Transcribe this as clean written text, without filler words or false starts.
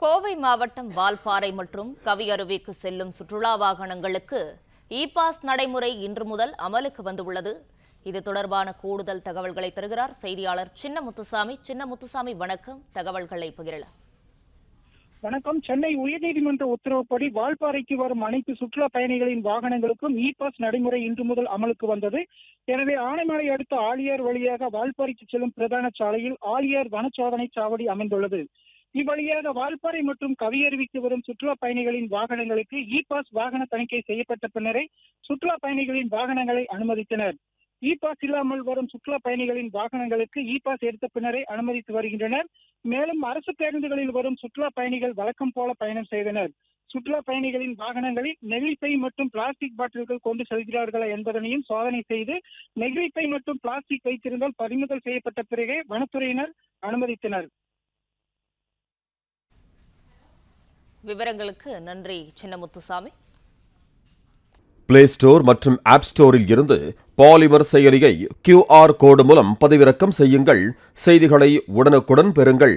கோவை மாவட்டம் வால்பாறை மற்றும் கவியருவிக்கு செல்லும் சுற்றுலா வாகனங்களுக்கு இ-பாஸ் நடைமுறை இன்று முதல் அமலுக்கு வந்துள்ளது. இது தொடர்பான கூடுதல் தகவல்களை தருகிறார் செய்தியாளர் சின்னமுத்துசாமி. வணக்கம், தகவல்களை பகிரலாம். வணக்கம். சென்னை உயர்நீதிமன்ற உத்தரவுப்படி வால்பாறைக்கு வரும் அனைத்து சுற்றுலா பயணிகளின் வாகனங்களுக்கும் இ-பாஸ் நடைமுறை இன்று முதல் அமலுக்கு வந்தது. எனவே ஆனைமலை அடுத்த ஆழியார் வழியாக வால்பாறைக்கு செல்லும் பிரதான சாலையில் ஆழியார் வனச்சோதனை சாவடி அமைந்துள்ளது. இவ்வழியாக வால்பாறை மற்றும் கவியருவிக்கு வரும் சுற்றுலா பயணிகளின் வாகனங்களுக்கு இ-பாஸ் வாகன தணிக்கை செய்யப்பட்ட பின்னரே சுற்றுலா பயணிகளின் வாகனங்களை அனுமதித்தனர். இ-பாஸ் இல்லாமல் வரும் சுற்றுலா பயணிகளின் வாகனங்களுக்கு இ-பாஸ் எடுத்த பின்னரே அனுமதித்து வருகின்றனர். மேலும் அரசு பேருந்துகளில் வரும் சுற்றுலா பயணிகள் வழக்கம் போல பயணம் செய்தனர். சுற்றுலா பயணிகளின் வாகனங்களில் நெகிழிப்பை மற்றும் பிளாஸ்டிக் பாட்டில்கள் கொண்டு செல்கிறார்களா என்பதனையும் சோதனை செய்து நெகிழிப்பை மற்றும் பிளாஸ்டிக் வைத்திருந்தால் பறிமுதல் செய்யப்பட்ட பிறகே வனத்துறையினர் அனுமதித்தனர். விவரங்களுக்கு நன்றி சின்னமுத்துசாமி. பிளே ஸ்டோர் மற்றும் ஆப் ஸ்டோரில் இருந்து பாலிமர் செயலியை QR கோடு மூலம் பதிவிறக்கம் செய்யுங்கள். செய்திகளை உடனுக்குடன் பெறுங்கள்.